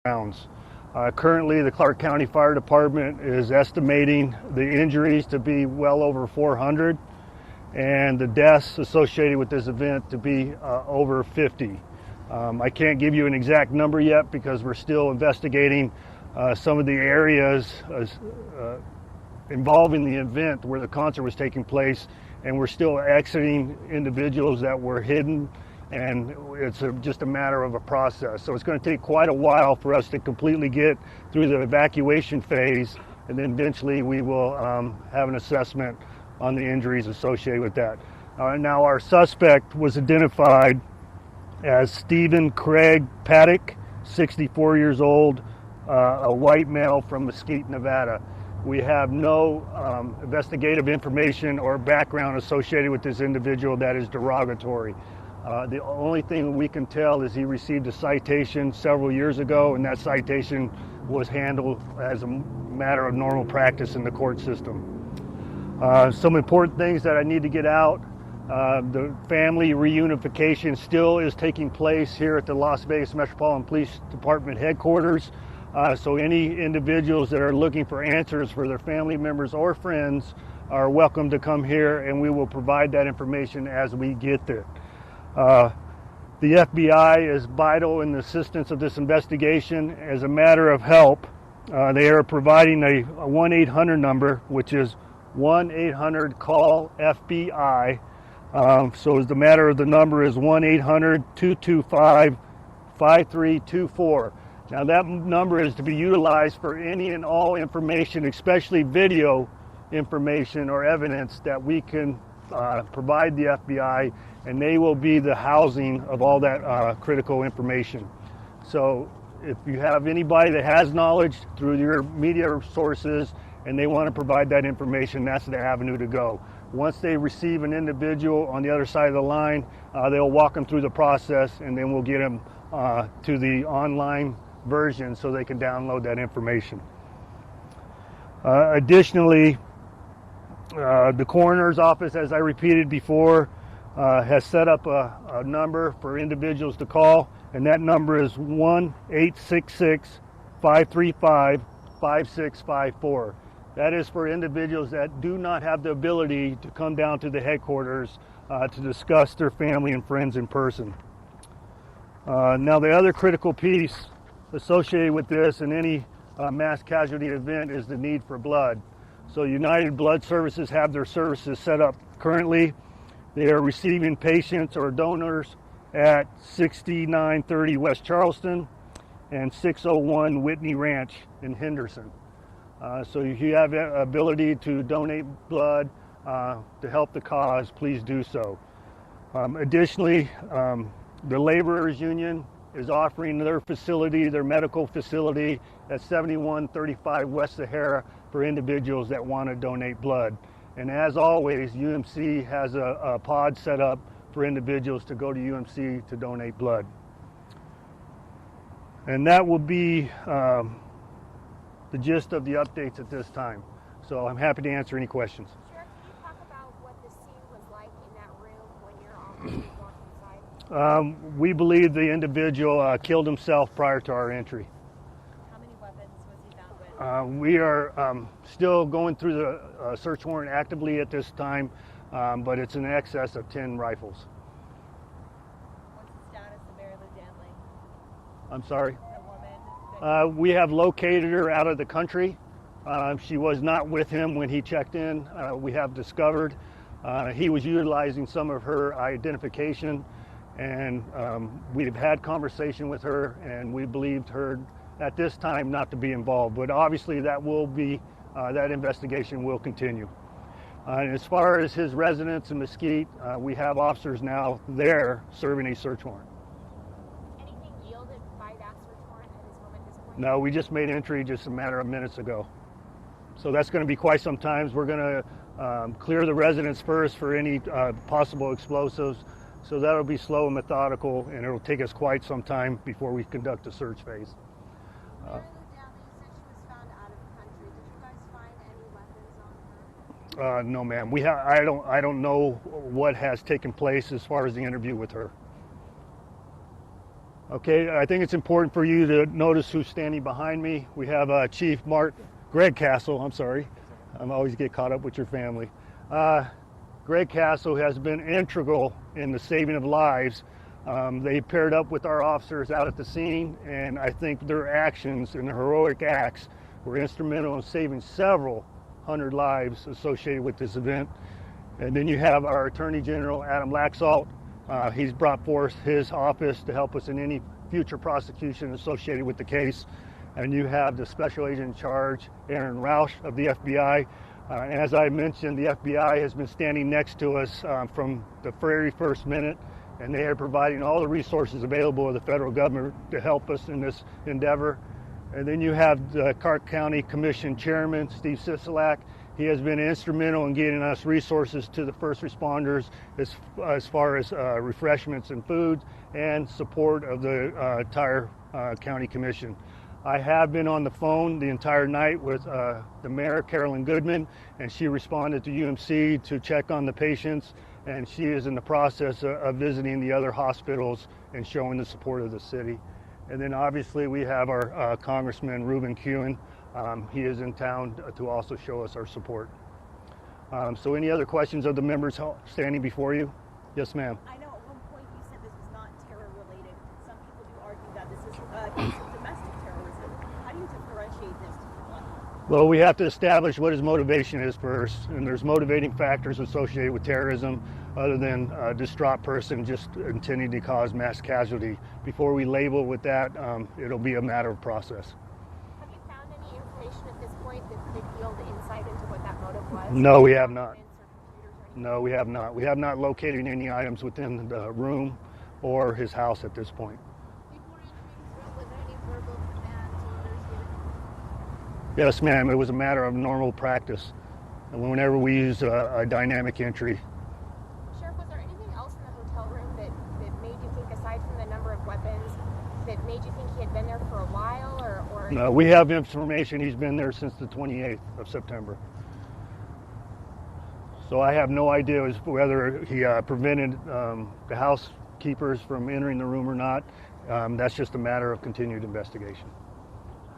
rounds. Currently, the Clark County Fire Department is estimating the injuries to be well over 400 and the deaths associated with this event to be over 50. I can't give you an exact number yet because we're still investigating some of the areas involving the event where the concert was taking place, and we're still exiting individuals that were hidden, and it's just a matter of a process. So it's going to take quite a while for us to completely get through the evacuation phase, and then eventually we will have an assessment on the injuries associated with that. Now our suspect was identified as Stephen Craig Paddock, 64 years old, a white male from Mesquite, Nevada. We have no investigative information or background associated with this individual that is derogatory. The only thing we can tell is he received a citation several years ago, and that citation was handled as a matter of normal practice in the court system. Some important things that I need to get out. The family reunification still is taking place here at the Las Vegas Metropolitan Police Department headquarters. So any individuals that are looking for answers for their family members or friends are welcome to come here, and we will provide that information as we get there. The FBI is vital in the assistance of this investigation. As a matter of help, they are providing a 1-800 number, which is 1-800-CALL-FBI. So as the matter of the number is 1-800-225-5324. Now that number is to be utilized for any and all information, especially video information or evidence that we can provide the FBI, and they will be the housing of all that critical information. So if you have anybody that has knowledge through your media sources and they want to provide that information, that's the avenue to go. Once they receive an individual on the other side of the line, they'll walk them through the process, and then we'll get them to the online version so they can download that information. Additionally, the coroner's office, as I repeated before, has set up a number for individuals to call, and that number is 1-866-535-5654. That is for individuals that do not have the ability to come down to the headquarters to discuss their family and friends in person. Now the other critical piece associated with this and any mass casualty event is the need for blood. So United Blood Services have their services set up currently. They are receiving patients or donors at 6930 West Charleston and 601 Whitney Ranch in Henderson. So if you have the ability to donate blood to help the cause, please do so. Additionally, the Laborers Union is offering their facility, their medical facility at 7135 West Sahara for individuals that want to donate blood. And as always, UMC has a pod set up for individuals to go to UMC to donate blood. And that will be the gist of the updates at this time. So I'm happy to answer any questions. Sheriff, can you talk about what the scene was like in that room when your officers walked inside? We believe the individual killed himself prior to our entry. How many weapons was he found with? We are still going through the search warrant actively at this time, but it's in excess of 10 rifles. What's the status of Mary Lou Danley? I'm sorry? The woman? We have located her out of the country. She was not with him when he checked in. We have discovered he was utilizing some of her identification, and we've had conversation with her, and we believed her at this time not to be involved. But obviously that will be, that investigation will continue. And as far as his residence in Mesquite, we have officers now there serving a search warrant. Anything yielded by that search warrant at his home at this point? No, we just made entry just a matter of minutes ago. So that's going to be quite some time. We're going to clear the residence first for any possible explosives. So that'll be slow and methodical, and it'll take us quite some time before we conduct the search phase. Mary Lou Danley, you said she was found out of the country. Did you guys find any weapons on her? No, ma'am. I don't know what has taken place as far as the interview with her. Okay, I think it's important for you to notice who's standing behind me. We have Chief Greg Castle, I'm sorry. I always get caught up with your family. Greg Castle has been integral in the saving of lives. They paired up with our officers out at the scene, and I think their actions and their heroic acts were instrumental in saving several hundred lives associated with this event. And then you have our Attorney General, Adam Laxalt. He's brought forth his office to help us in any future prosecution associated with the case. And you have the Special Agent in Charge, Aaron Rausch of the FBI. And as I mentioned, the FBI has been standing next to us from the very first minute, and they are providing all the resources available to the federal government to help us in this endeavor. And then you have the Clark County Commission Chairman, Steve Sisolak. He has been instrumental in getting us resources to the first responders as far as refreshments and food and support of the entire county commission. I have been on the phone the entire night with the mayor, Carolyn Goodman, and she responded to UMC to check on the patients, and she is in the process of visiting the other hospitals and showing the support of the city. And then obviously we have our Congressman Reuben Kuhn. He is in town to also show us our support. So any other questions of the members standing before you? Yes, ma'am. I know at one point you said this was not terror related. Some people do argue that this is a case of domestic terrorism. How do you differentiate this one? Well, we have to establish what his motivation is first, and there's motivating factors associated with terrorism other than a distraught person just intending to cause mass casualty. Before we label with that, it'll be a matter of process. Have you found any information at this point that could yield insight into what that motive was? No, we have not. Documents or computers or anything? No, we have not. We have not located any items within the room or his house at this point. Before entering the room, was there any verbal commands or orders given? Yes, ma'am. It was a matter of normal practice. And whenever we use a dynamic entry. Sheriff, was there anything else in the hotel room that made you think, aside from the number of weapons, that made you think he had been there for a while, or? No, we have information he's been there since the 28th of September. So I have no idea as whether he prevented the housekeepers from entering the room or not. That's just a matter of continued investigation.